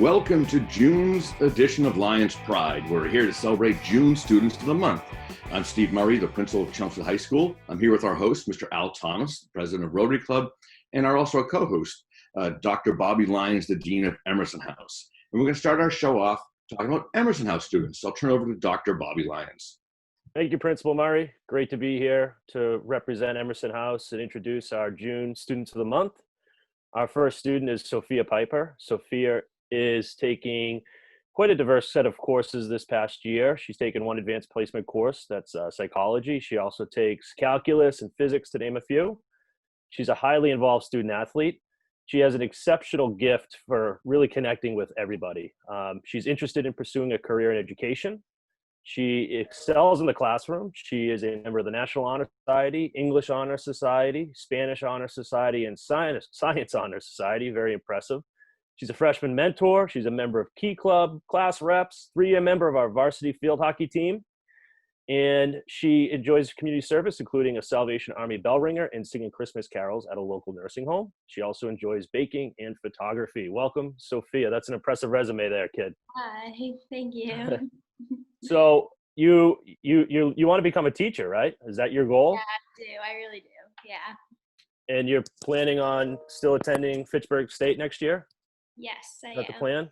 welcome to June's edition of Lyons Pride. We're here to celebrate June Students of the Month. I'm Steve Murray, the principal of Chelmsford High School. I'm here with our host, Mr. Al Thomas, the president of Rotary Club, and also our co-host, Dr. Bobby Lyons, the dean of Emerson House. And we're going to start our show off talking about Emerson House students. So I'll turn it over to Dr. Bobby Lyons. Thank you, Principal Murray. Great to be here to represent Emerson House and introduce our June Students of the Month. Our first student is Sophia Piper. Sophia is taking quite a diverse set of courses this past year. She's taken one advanced placement course, that's psychology. She also takes calculus and physics, to name a few. She's a highly involved student athlete. She has an exceptional gift for really connecting with everybody. She's interested in pursuing a career in education. She excels in the classroom. She is a member of the National Honor Society, English Honor Society, Spanish Honor Society, and Science Honor Society. Very impressive. She's a freshman mentor. She's a member of Key Club, class reps, 3-year member of our varsity field hockey team. And she enjoys community service, including a Salvation Army bell ringer and singing Christmas carols at a local nursing home. She also enjoys baking and photography. Welcome, Sophia. That's an impressive resume there, kid. Hi, thank you. So you want to become a teacher, right? Is that your goal? Yeah, I do. I really do. Yeah. And you're planning on still attending Fitchburg State next year? Yes, I am. Is that the plan?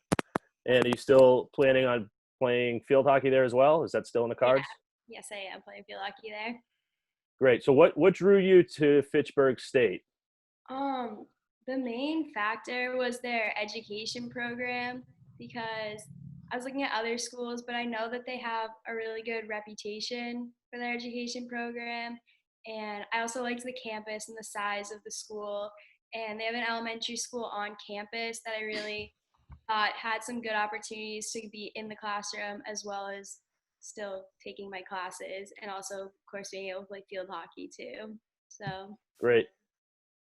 And are you still planning on playing field hockey there as well? Is that still in the cards? Yeah. Yes, I am playing field hockey there. Great. So what drew you to Fitchburg State? The main factor was their education program, because I was looking at other schools, but I know that they have a really good reputation for their education program. And I also liked the campus and the size of the school. And they have an elementary school on campus that I really thought had some good opportunities to be in the classroom, as well as still taking my classes, and also, of course, being able to play field hockey too. So great.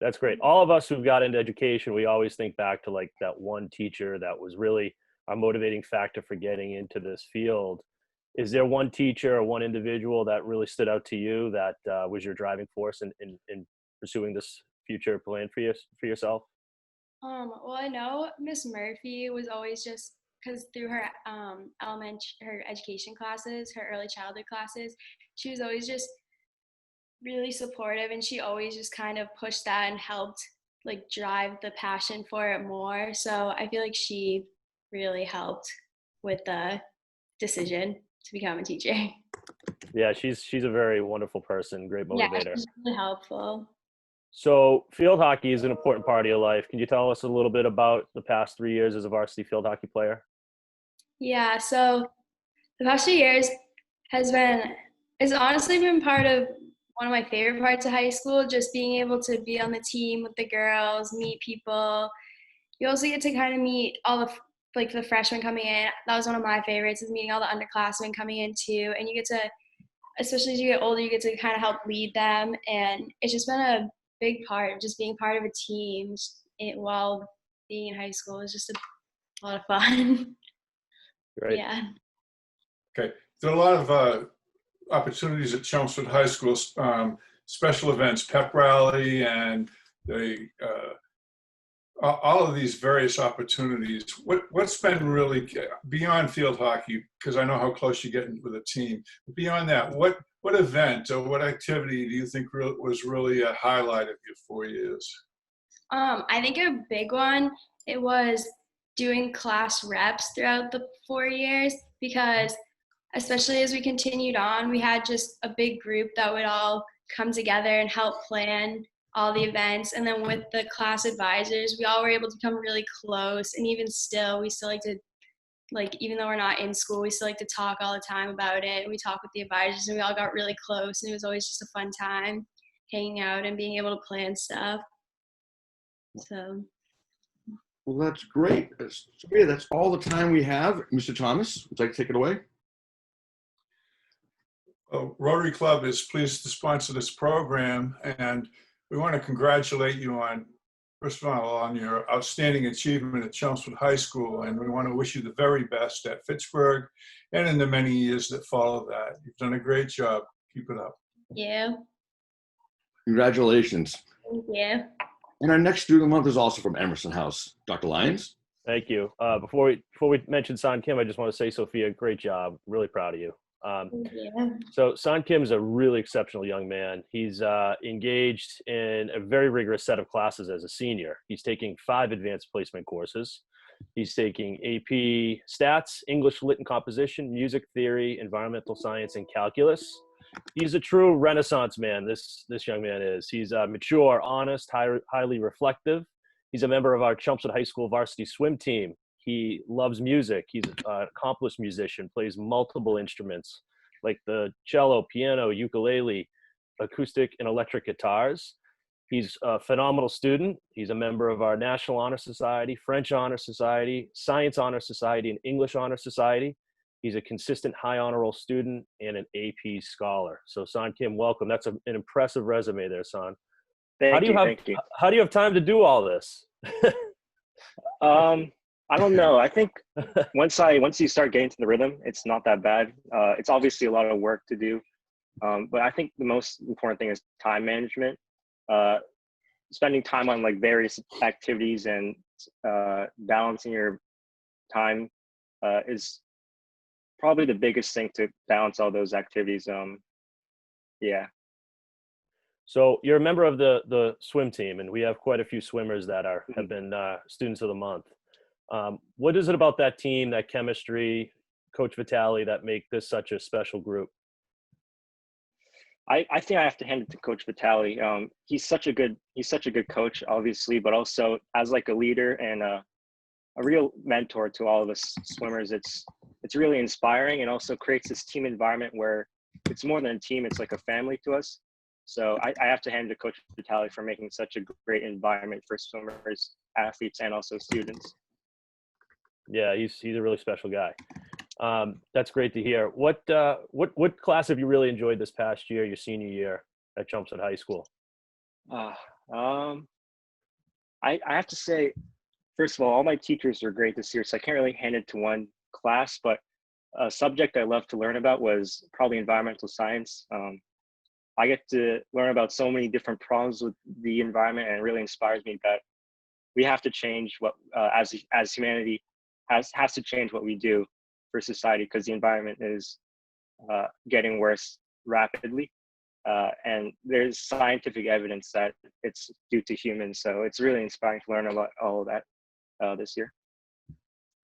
That's great. All of us who've got into education, we always think back to like that one teacher that was really our motivating factor for getting into this field. Is there one teacher or one individual that really stood out to you that was your driving force in pursuing this future plan for yourself? Well, I know Miss Murphy was always just, because through her her education classes, her early childhood classes, she was always just really supportive, and she always just kind of pushed that and helped like drive the passion for it more. So I feel like she really helped with the decision to become a teacher. Yeah, she's a very wonderful person, great motivator. Yeah, she's really helpful. So field hockey is an important part of your life. Can you tell us a little bit about the past 3 years as a varsity field hockey player? Yeah, so the past 2 years it's honestly been part of one of my favorite parts of high school, just being able to be on the team with the girls, meet people. You also get to kind of meet all the freshmen coming in. That was one of my favorites, is meeting all the underclassmen coming in too. And you get to, especially as you get older, you get to kind of help lead them. And it's just been a big part of just being part of a team while being in high school. Is just a lot of fun. Great. Yeah. Okay. There are a lot of opportunities at Chelmsford High School, special events, pep rally, and all of these various opportunities. What's been really beyond field hockey, because I know how close you get with a team. Beyond that, what event or what activity do you think was really a highlight of your 4 years? I think a big one, it was doing class reps throughout the 4 years, because especially as we continued on, we had just a big group that would all come together and help plan all the events. And then with the class advisors, we all were able to become really close. And even still, we still like to, even though we're not in school, we still like to talk all the time about it. We talk with the advisors, and we all got really close. And it was always just a fun time hanging out and being able to plan stuff. So. Well, that's great. Sophia, that's all the time we have. Mr. Thomas, would you like to take it away? Well, Rotary Club is pleased to sponsor this program, and we want to congratulate you on, first of all, on your outstanding achievement at Chelmsford High School, and we want to wish you the very best at Fitchburg and in the many years that follow that. You've done a great job. Keep it up. Yeah. Congratulations. Thank you. And our next student of the month is also from Emerson House. Dr. Lyons? Thank you. Before we mention San Kim, I just want to say, Sophia, great job. Really proud of you. Yeah. So San Kim is a really exceptional young man. He's engaged in a very rigorous set of classes as a senior. He's taking 5 advanced placement courses. He's taking AP Stats, English Lit and Composition, Music Theory, Environmental Science, and Calculus. He's a true Renaissance man. This young man is. He's mature, honest, highly reflective. He's a member of our Chelmsford High School varsity swim team. He loves music. He's an accomplished musician, plays multiple instruments like the cello, piano, ukulele, acoustic, and electric guitars. He's a phenomenal student. He's a member of our National Honor Society, French Honor Society, Science Honor Society, and English Honor Society. He's a consistent high honor roll student and an AP scholar. So San Kim, welcome. That's an impressive resume there, San. Thank you. How do you have time to do all this? I don't know. I think once you start getting to the rhythm, it's not that bad. It's obviously a lot of work to do, but I think the most important thing is time management. Spending time on like various activities and balancing your time is probably the biggest thing to balance all those activities. Yeah. So you're a member of the swim team, and we have quite a few swimmers that have been students of the month. What is it about that team, that chemistry, Coach Vitale, that make this such a special group? I think I have to hand it to Coach Vitale. He's such a good coach, obviously, but also as like a leader and a real mentor to all of us swimmers. It's really inspiring, and also creates this team environment where it's more than a team; it's like a family to us. So I have to hand it to Coach Vitale for making such a great environment for swimmers, athletes, and also students. Yeah, he's a really special guy. That's great to hear. What class have you really enjoyed this past year, your senior year at Chelmsford High School? I have to say, first of all my teachers are great this year, so I can't really hand it to one class, but a subject I love to learn about was probably environmental science. I get to learn about so many different problems with the environment, and it really inspires me that we have to change what, as humanity, has to change what we do for society, because the environment is getting worse rapidly. And there's scientific evidence that it's due to humans. So it's really inspiring to learn about all of that this year.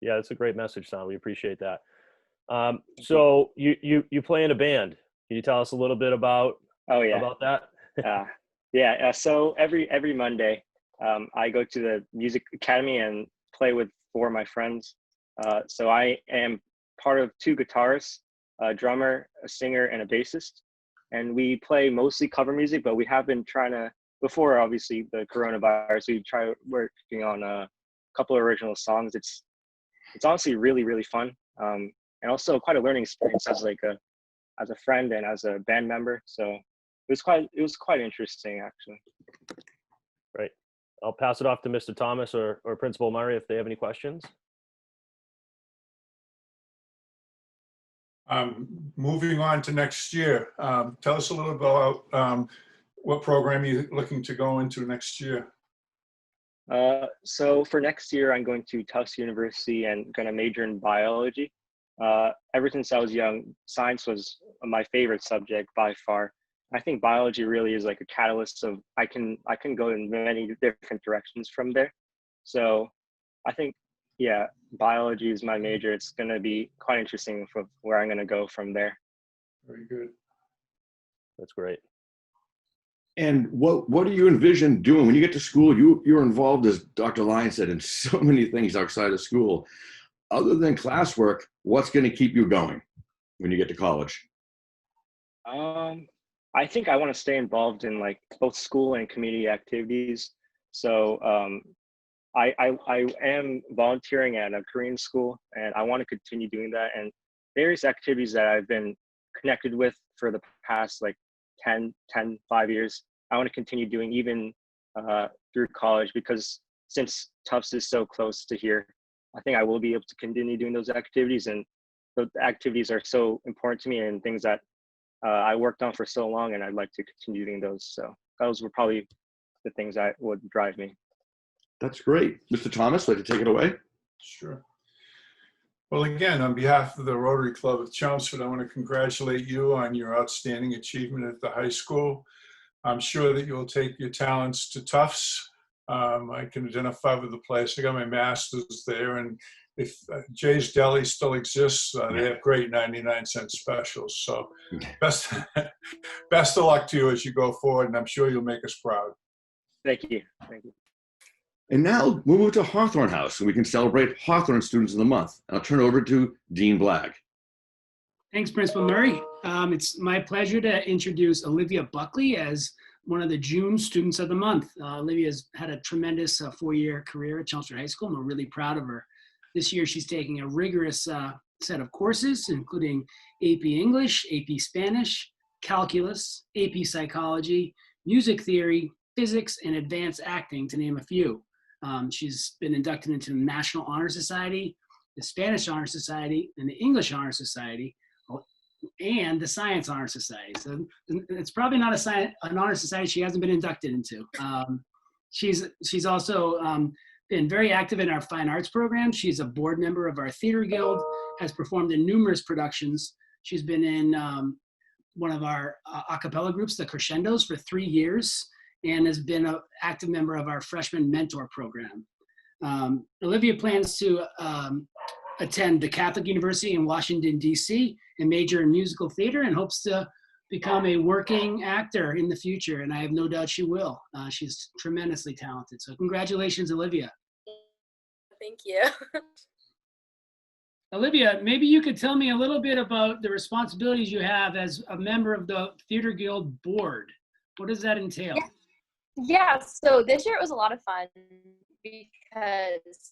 Yeah, that's a great message, Sam. We appreciate that. So you play in a band. Can you tell us a little bit about that? So every Monday, I go to the music academy and play with 4 of my friends. So I am part of 2 guitarists, a drummer, a singer, and a bassist. And we play mostly cover music, but we have been trying to, before obviously the coronavirus, we try working on a couple of original songs. It's honestly really, really fun. And also quite a learning experience as a friend and as a band member. So it was quite interesting, actually. Right. I'll pass it off to Mr. Thomas or Principal Murray if they have any questions. Moving on to next year, tell us a little about what program you're looking to go into next year. So for next year, I'm going to Tufts University and going to major in biology. Ever since I was young, science was my favorite subject by far. I think biology really is like a catalyst of I can go in many different directions from there. So I think, yeah, biology is my major. It's going to be quite interesting for where I'm going to go from there. Very good. That's great. And what do you envision doing when you get to school? You're involved, as Dr. Lyons said, in so many things outside of school. Other than classwork, what's going to keep you going when you get to college? I think I want to stay involved in like both school and community activities. So I am volunteering at a Korean school, and I want to continue doing that. And various activities that I've been connected with for the past like 5 years, I want to continue doing even through college, because since Tufts is so close to here, I think I will be able to continue doing those activities. And the activities are so important to me and things that I worked on for so long, and I'd like to continue doing those. So those were probably the things that would drive me. That's great. Mr. Thomas, like to take it away? Sure. Well, again, on behalf of the Rotary Club of Chelmsford, I want to congratulate you on your outstanding achievement at the high school. I'm sure that you'll take your talents to Tufts. I can identify with the place. I got my master's there, and if Jay's Deli still exists, they have great 99-cent specials. So best of luck to you as you go forward, and I'm sure you'll make us proud. Thank you. Thank you. And now we'll move to Hawthorne House, and we can celebrate Hawthorne Students of the Month. I'll turn it over to Dean Blagg. Thanks, Principal Murray. It's my pleasure to introduce Olivia Buckley as one of the June Students of the Month. Olivia's had a tremendous 4-year career at Chelmsford High School, and we're really proud of her. This year, she's taking a rigorous set of courses, including AP English, AP Spanish, Calculus, AP Psychology, Music Theory, Physics, and Advanced Acting, to name a few. She's been inducted into the National Honor Society, the Spanish Honor Society, and the English Honor Society, and the Science Honor Society. So it's probably not an honor society she hasn't been inducted into. She's also been very active in our fine arts program. She's a board member of our theater guild, has performed in numerous productions. She's been in one of our a cappella groups, the Crescendos, for 3 years, and has been an active member of our freshman mentor program. Olivia plans to attend the Catholic University in Washington, D.C., and major in musical theater, and hopes to become a working actor in the future, and I have no doubt she will. She's tremendously talented. So congratulations, Olivia. Thank you. Olivia, maybe you could tell me a little bit about the responsibilities you have as a member of the Theater Guild board. What does that entail? Yeah, so this year it was a lot of fun because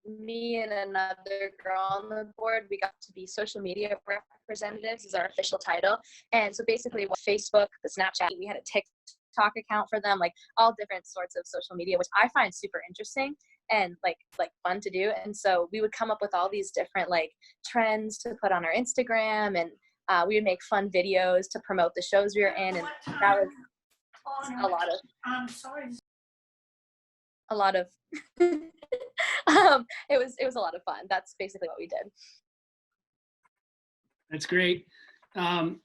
me and another girl on the board, we got to be social media representatives is our official title. And so basically Facebook, the Snapchat, we had a TikTok account for them, like all different sorts of social media, which I find super interesting and like fun to do. And so we would come up with all these different like trends to put on our Instagram, and we would make fun videos to promote the shows we were in. And that was a lot of, it was a lot of fun. That's basically what we did. That's great. In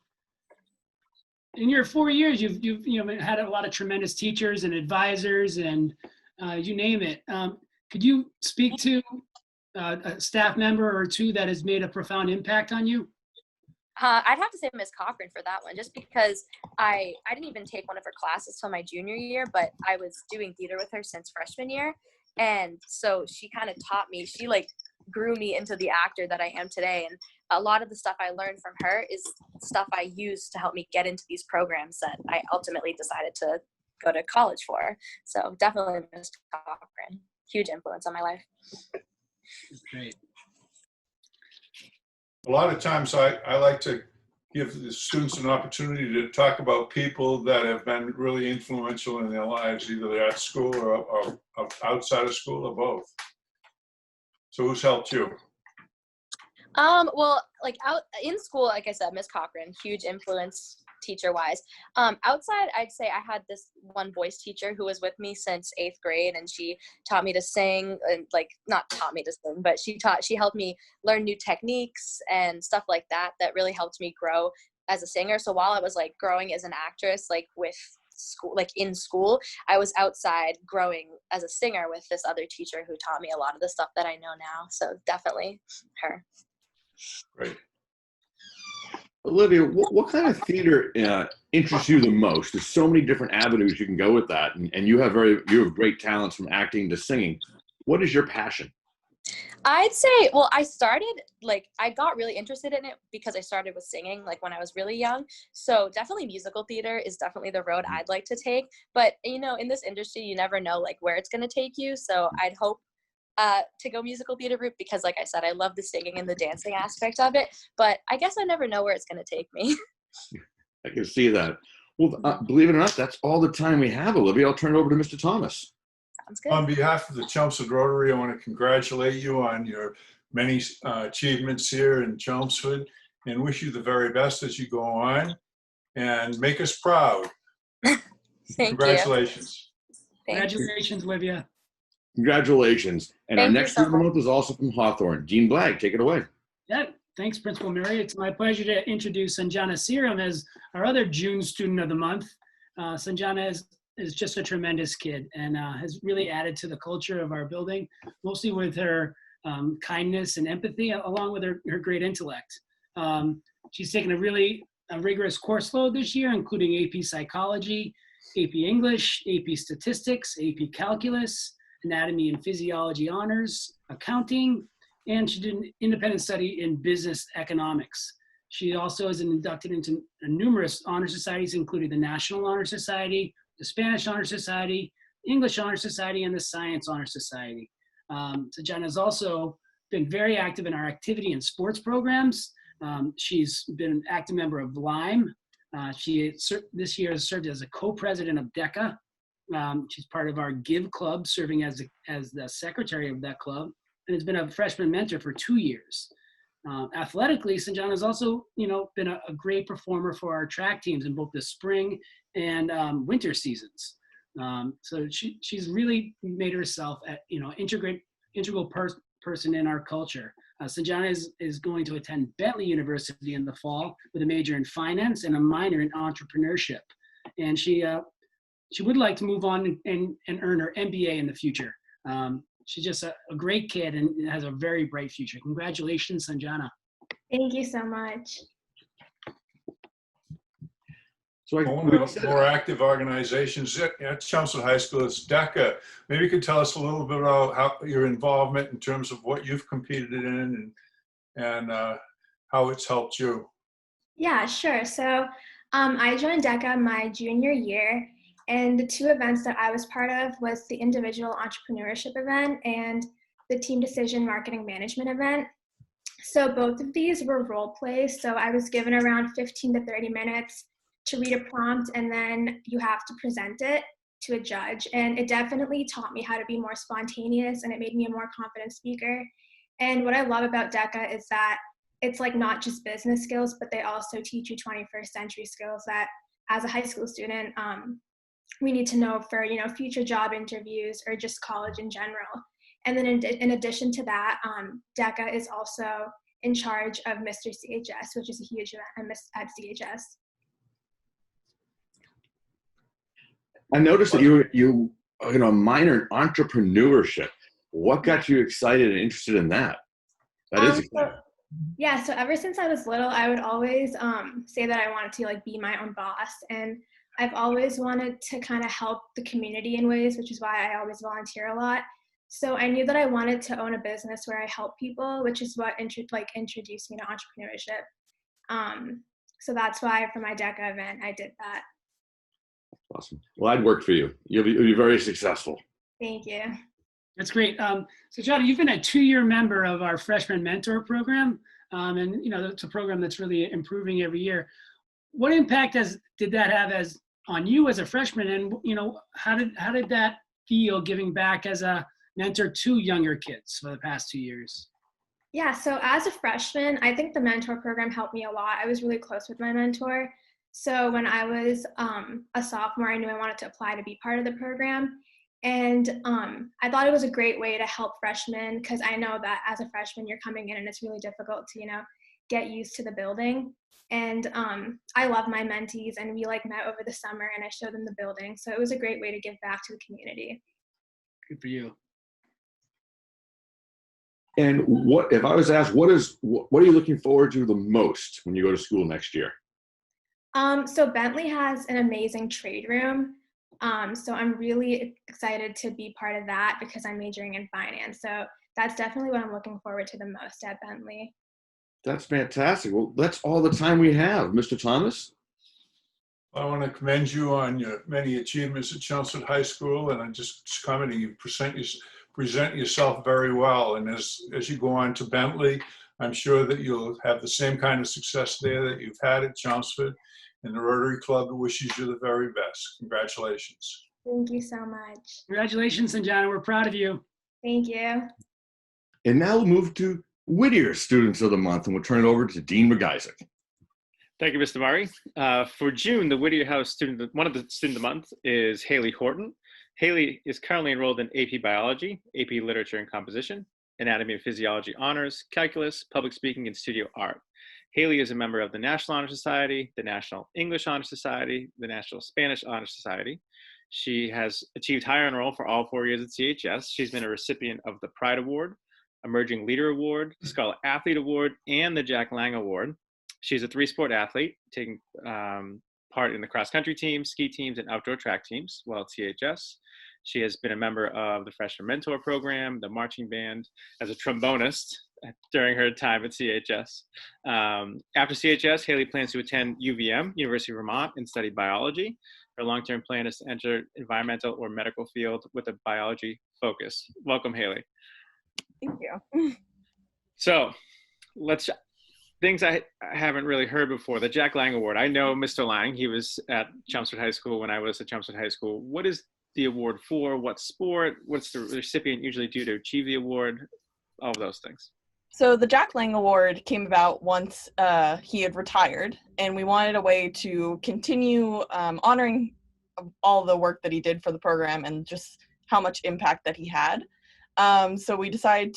your 4 years, you've had a lot of tremendous teachers and advisors, and you name it. Could you speak to a staff member or two that has made a profound impact on you? I'd have to say Miss Cochran for that one, just because I didn't even take one of her classes till my junior year, but I was doing theater with her since freshman year. And so she kind of taught me, she like grew me into the actor that I am today. And a lot of the stuff I learned from her is stuff I used to help me get into these programs that I ultimately decided to go to college for. So definitely Miss Cochran, huge influence on my life. Great. A lot of times I like to give the students an opportunity to talk about people that have been really influential in their lives, either they're at school or outside of school or both. So who's helped you? Well, like out in school, like I said, Miss Cochran, huge influence teacher-wise. Outside, I'd say I had this one voice teacher who was with me since 8th grade, and she taught me to sing, and like not taught me to sing, but she helped me learn new techniques and stuff like that really helped me grow as a singer. So while I was like growing as an actress, like with school, like in school, I was outside growing as a singer with this other teacher who taught me a lot of the stuff that I know now. So definitely her. Great. Olivia, what kind of theater interests you the most? There's so many different avenues you can go with that, and you have great talents from acting to singing. What is your passion? I'd say, well, I got really interested in it because I started with singing like when I was really young. So definitely musical theater is definitely the road I'd like to take. But, you know, in this industry, you never know like where it's going to take you. So I'd hope to go musical theater route because, like I said, I love the singing and the dancing aspect of it. But I guess I never know where it's going to take me. I can see that. Well, believe it or not, that's all the time we have, Olivia. I'll turn it over to Mr. Thomas. Sounds good. On behalf of the Chelmsford Rotary, I want to congratulate you on your many achievements here in Chelmsford and wish you the very best as you go on and make us proud. Thank Congratulations. you. Congratulations, Olivia. Congratulations. And our Thank you next so student of the much. month is also from Hawthorne. Dean Blagg, take it away. Yeah, thanks, Principal Murray. It's my pleasure to introduce Anjana Serum as our other June student of the month. Sanjana is just a tremendous kid and has really added to the culture of our building, mostly with her kindness and empathy, along with her great intellect. She's taken a rigorous course load this year, including AP Psychology, AP English, AP Statistics, AP Calculus, Anatomy and Physiology Honors, Accounting, and she did an independent study in Business Economics. She also is inducted into numerous honor societies, including the National Honor Society, the Spanish Honor Society, English Honor Society, and the Science Honor Society. Sajana has also been very active in our activity and sports programs. She's been an active member of Lyme. This year has served as a co-president of DECA. She's part of our GIVE Club, serving as the secretary of that club, and has been a freshman mentor for 2 years. Athletically, Sanjana has also, been a great performer for our track teams in both the spring and winter seasons. So she's really made herself, integral person in our culture. Sanjana is going to attend Bentley University in the fall with a major in finance and a minor in entrepreneurship. And she would like to move on and earn her MBA in the future. She's just a great kid and has a very bright future. Congratulations, Sanjana. Thank you so much. So One of the more active organizations at Chelmsford High School is DECA. Maybe you could tell us a little bit about how your involvement in terms of what you've competed in and how it's helped you. Yeah, sure. So I joined DECA my junior year, and the two events that I was part of was the individual entrepreneurship event and the team decision marketing management event. So both of these were role plays. So I was given around 15 to 30 minutes to read a prompt, and then you have to present it to a judge. And it definitely taught me how to be more spontaneous, and it made me a more confident speaker. And what I love about DECA is that it's like not just business skills, but they also teach you 21st century skills that as a high school student, we need to know for, future job interviews or just college in general. And then in addition to that, DECA is also in charge of Mr. CHS, which is a huge event at CHS. I noticed that you a minor in entrepreneurship. What got you excited and interested in that? That is exciting. So ever since I was little, I would always say that I wanted to be my own boss, and I've always wanted to kind of help the community in ways, which is why I always volunteer a lot. So I knew that I wanted to own a business where I help people, which is what introduced me to entrepreneurship. So that's why for my DECA event, I did that. Awesome. Well, I'd work for you. You'll be very successful. Thank you. That's great. So Jada, you've been a 2-year member of our freshman mentor program. And it's a program that's really improving every year. What impact did that have on you as a freshman? And, how did that feel giving back as a mentor to younger kids for the past 2 years? Yeah, so as a freshman, I think the mentor program helped me a lot. I was really close with my mentor. So when I was a sophomore, I knew I wanted to apply to be part of the program. And I thought it was a great way to help freshmen, because I know that as a freshman, you're coming in and it's really difficult to, get used to the building. And I love my mentees, and we met over the summer and I showed them the building. So it was a great way to give back to the community. Good for you. And what if I was asked, what are you looking forward to the most when you go to school next year? So Bentley has an amazing trade room. So I'm really excited to be part of that because I'm majoring in finance. So that's definitely what I'm looking forward to the most at Bentley. That's fantastic. Well, that's all the time we have. Mr. Thomas? I want to commend you on your many achievements at Chelmsford High School, and I'm just commenting, you present yourself very well. And as you go on to Bentley, I'm sure that you'll have the same kind of success there that you've had at Chelmsford. And the Rotary Club wishes you the very best. Congratulations. Thank you so much. Congratulations, Anjana. We're proud of you. Thank you. And now we'll move to Whittier Students of the Month, and we'll turn it over to Dean MacIsaac. Thank you, Mr. Murray. For June, the Whittier House one of the Student of the Month is Hayley Horton. Hayley is currently enrolled in AP Biology, AP Literature and Composition, Anatomy and Physiology Honors, Calculus, Public Speaking, and Studio Art. Hayley is a member of the National Honor Society, the National English Honor Society, the National Spanish Honor Society. She has achieved higher honor roll for all 4 years at CHS. She's been a recipient of the Pride Award, Emerging Leader Award, Scholar Athlete Award, and the Jack Lang Award. She's a 3-sport athlete, taking part in the cross-country teams, ski teams, and outdoor track teams while at CHS. She has been a member of the Freshman Mentor Program, the marching band, as a trombonist during her time at CHS. After CHS, Hayley plans to attend UVM, University of Vermont, and study biology. Her long-term plan is to enter environmental or medical field with a biology focus. Welcome, Hayley. Thank you. So things I haven't really heard before. The Jack Lang Award. I know Mr. Lang. He was at Chelmsford High School when I was at Chelmsford High School. What is the award for? What sport? What's the recipient usually do to achieve the award? All of those things. So the Jack Lang Award came about once he had retired, and we wanted a way to continue honoring all the work that he did for the program and just how much impact that he had. So we decided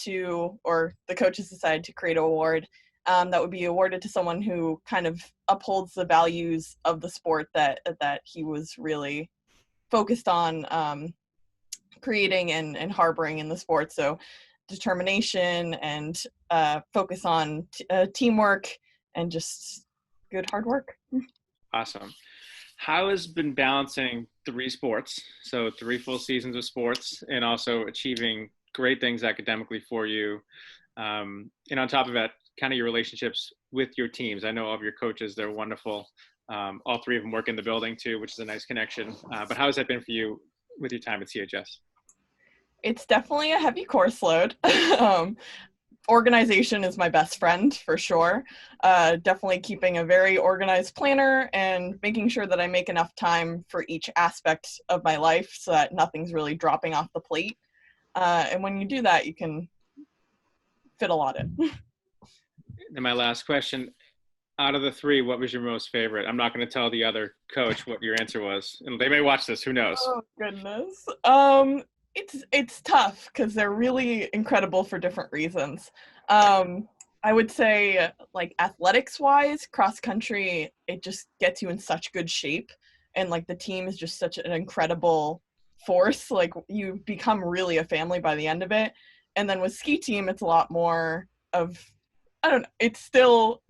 or the coaches decided to create an award that would be awarded to someone who kind of upholds the values of the sport that he was really focused on creating and harboring in the sport. So determination and focus on teamwork and just good hard work. Awesome. How has been balancing 3 sports, so 3 full seasons of sports, and also achieving great things academically for you, and on top of that, kind of your relationships with your teams? I know of your coaches, they're wonderful. All 3 of them work in the building too, which is a nice connection. But how has that been for you with your time at CHS? It's definitely a heavy course load. Organization is my best friend for sure. Definitely keeping a very organized planner and making sure that I make enough time for each aspect of my life so that nothing's really dropping off the plate. And when you do that, you can fit a lot in. And my last question, out of the 3, what was your most favorite? I'm not going to tell the other coach what your answer was. And they may watch this, who knows? Oh, goodness. It's tough because they're really incredible for different reasons. I would say, like, athletics-wise, cross-country, it just gets you in such good shape. And, like, the team is just such an incredible force. Like, you become really a family by the end of it. And then with ski team, it's a lot more of, I don't know, it's still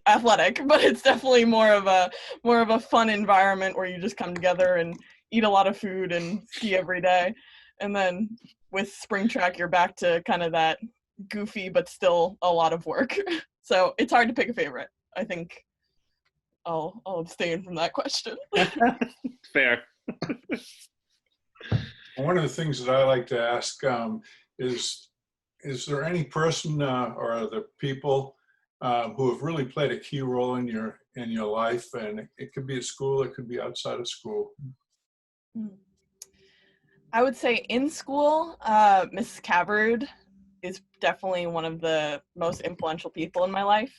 athletic, but it's definitely more of a fun environment where you just come together and eat a lot of food and ski every day. And then with spring track, you're back to kind of that goofy but still a lot of work. So it's hard to pick a favorite. I think I'll abstain from that question. Fair. One of the things that I like to ask is there any person or other people who have really played a key role in your life? And it could be at school, it could be outside of school. I would say in school, Mrs. Cavarud is definitely one of the most influential people in my life.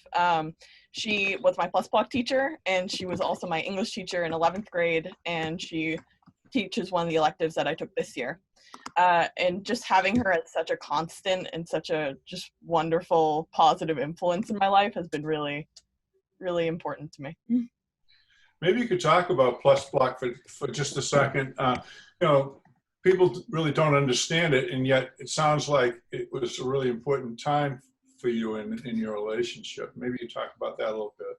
She was my plus block teacher, and she was also my English teacher in 11th grade, and she teaches one of the electives that I took this year. And just having her as such a constant and such a just wonderful, positive influence in my life has been really, really important to me. Maybe you could talk about plus block for just a second. People really don't understand it, and yet it sounds like it was a really important time for you in your relationship. Maybe you talk about that a little bit.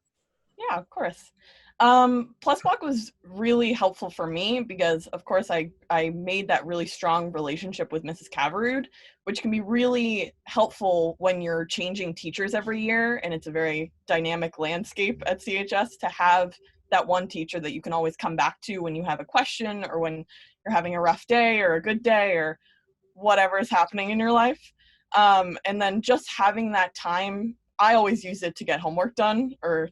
Yeah, of course. Plus block was really helpful for me because, of course, I made that really strong relationship with Mrs. Cavarud, which can be really helpful when you're changing teachers every year, and it's a very dynamic landscape at CHS to have that one teacher that you can always come back to when you have a question or when you're having a rough day or a good day or whatever is happening in your life. And then just having that time, I always use it to get homework done or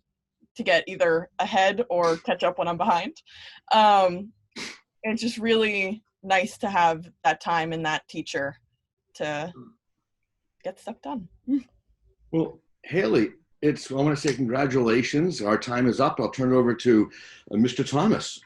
to get either ahead or catch up when I'm behind. It's just really nice to have that time and that teacher to get stuff done. Well, Hayley, I want to say congratulations. Our time is up. I'll turn it over to Mr. Thomas.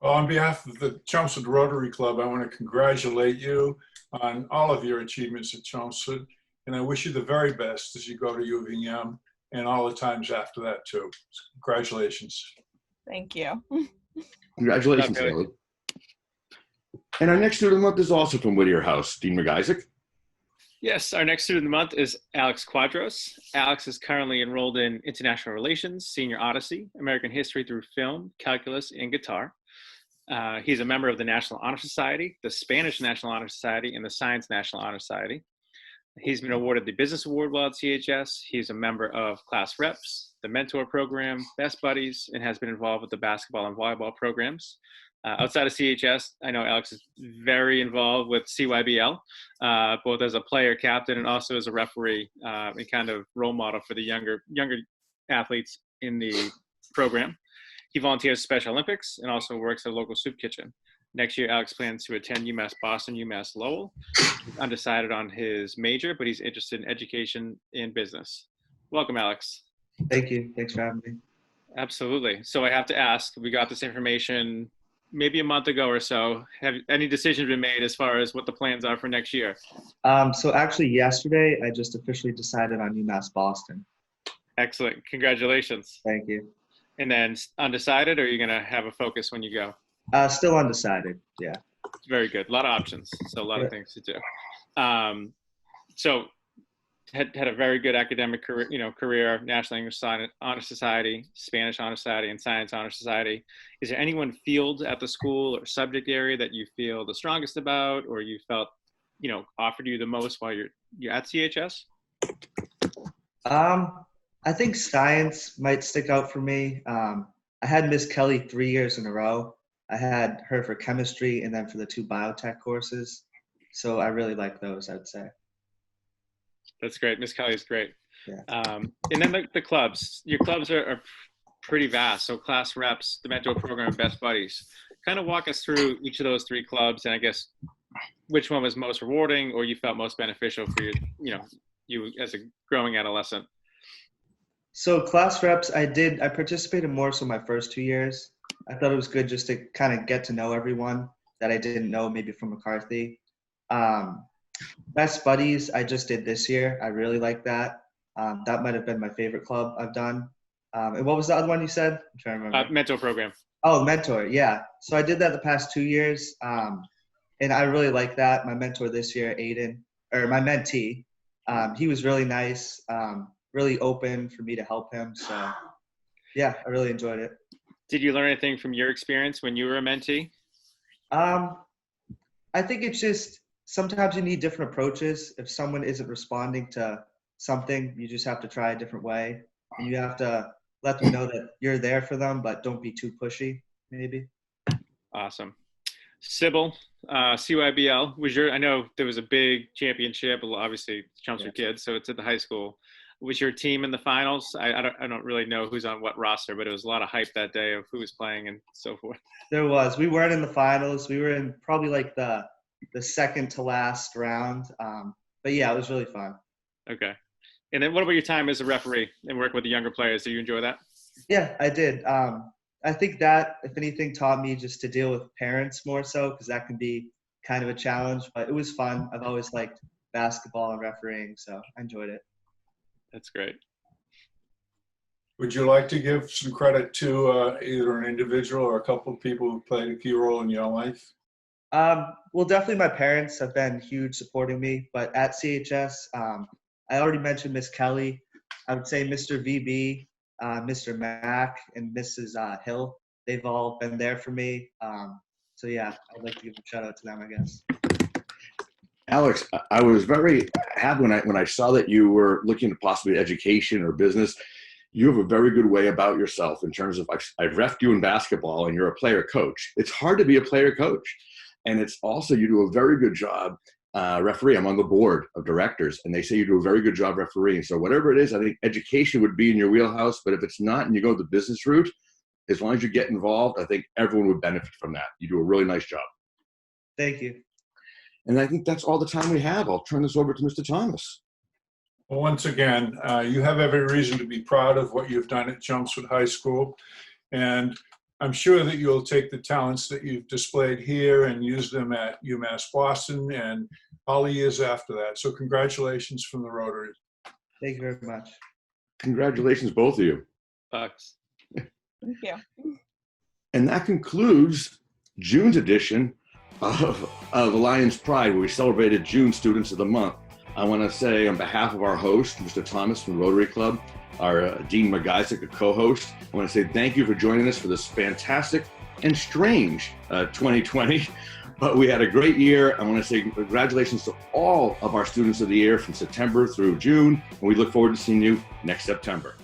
Well, on behalf of the Chelmsford Rotary Club, I want to congratulate you on all of your achievements at Chelmsford, and I wish you the very best as you go to U of M and all the times after that too. Congratulations. Thank you. Congratulations, Hayley. And our next student of the month is also from Whittier House, Dean MacIsaac. Yes, our next student of the month is Alex Quadros. Alex is currently enrolled in International Relations, Senior Odyssey, American History through Film, Calculus, and Guitar. He's a member of the National Honor Society, the Spanish National Honor Society, and the Science National Honor Society. He's been awarded the Business Award while at CHS. He's a member of Class Reps, the Mentor Program, Best Buddies, and has been involved with the basketball and volleyball programs. Outside of CHS, I know Alex is very involved with CYBL, both as a player, captain, and also as a referee and kind of role model for the younger athletes in the program. He volunteers at Special Olympics and also works at a local soup kitchen. Next year, Alex plans to attend UMass Boston, UMass Lowell. He's undecided on his major, but he's interested in education and business. Welcome, Alex. Thank you. Thanks for having me. Absolutely. So I have to ask, we got this information maybe a month ago or so. Have any decisions been made as far as what the plans are for next year? So actually yesterday, I just officially decided on UMass Boston. Excellent. Congratulations. Thank you. And then undecided, or are you going to have a focus when you go? Still undecided. Yeah. Very good. A lot of options. So a lot of things to do. So had a very good academic career, National English Honor Society, Spanish Honor Society, and Science Honor Society. Is there any one field at the school or subject area that you feel the strongest about, or you felt, offered you the most while you're at CHS? I think science might stick out for me. I had Miss Kelly 3 years in a row. I had her for chemistry and then for the 2 biotech courses. So I really like those, I'd say. That's great. Miss Kelly is great. Yeah. And then the clubs. Your clubs are pretty vast. So Class Reps, the Mentor Program, and Best Buddies. Kind of walk us through each of those 3 clubs, and I guess which one was most rewarding or you felt most beneficial for you as a growing adolescent. So Class Reps, I participated more so my first 2 years. I thought it was good just to kind of get to know everyone that I didn't know maybe from McCarthy. Best Buddies, I just did this year. I really like that. That might have been my favorite club I've done. And what was the other one you said? I'm trying to remember. Mentor Program. Oh, Mentor, yeah. So I did that the past 2 years, and I really like that. My mentor this year, my mentee, he was really nice, really open for me to help him. So, yeah, I really enjoyed it. Did you learn anything from your experience when you were a mentee? I think it's just sometimes you need different approaches. If someone isn't responding to something, you just have to try a different way. And you have to let them know that you're there for them, but don't be too pushy, maybe. Awesome. Sybil, CYBL, I know there was a big championship, obviously Chelmsford kids, so it's at the high school. Was your team in the finals? I don't really know who's on what roster, but it was a lot of hype that day of who was playing and so forth. There was. We weren't in the finals. We were in probably like the second to last round. But yeah, it was really fun. Okay. And then what about your time as a referee and working with the younger players? Did you enjoy that? Yeah, I did. I think that, if anything, taught me just to deal with parents more so, because that can be kind of a challenge. But it was fun. I've always liked basketball and refereeing, so I enjoyed it. That's great. Would you like to give some credit to either an individual or a couple of people who played a key role in your life? Well, definitely my parents have been huge supporting me. But at CHS, I already mentioned Miss Kelly. I would say Mr. VB, Mr. Mack, and Mrs. Hill. They've all been there for me. So yeah, I'd like to give a shout out to them, I guess. Alex, I was very happy when I saw that you were looking at possibly education or business. You have a very good way about yourself in terms of I've refed you in basketball and you're a player coach. It's hard to be a player coach. And it's also, you do a very good job referee. I'm on the board of directors and they say you do a very good job refereeing. So whatever it is, I think education would be in your wheelhouse, but if it's not and you go the business route, as long as you get involved, I think everyone would benefit from that. You do a really nice job. Thank you. And I think that's all the time we have. I'll turn this over to Mr. Thomas. Well, once again, you have every reason to be proud of what you've done at Chelmsford High School. And I'm sure that you'll take the talents that you've displayed here and use them at UMass Boston and all the years after that. So congratulations from the Rotary. Thank you very much. Congratulations, both of you. Bucks. Thank you. And that concludes June's edition of Lyons Pride, where we celebrated June Students of the Month. I want to say on behalf of our host, Mr. Thomas from Rotary Club, our Dean MacIsaac, a co-host, I want to say thank you for joining us for this fantastic and strange 2020. But we had a great year. I want to say congratulations to all of our students of the year from September through June, and we look forward to seeing you next September.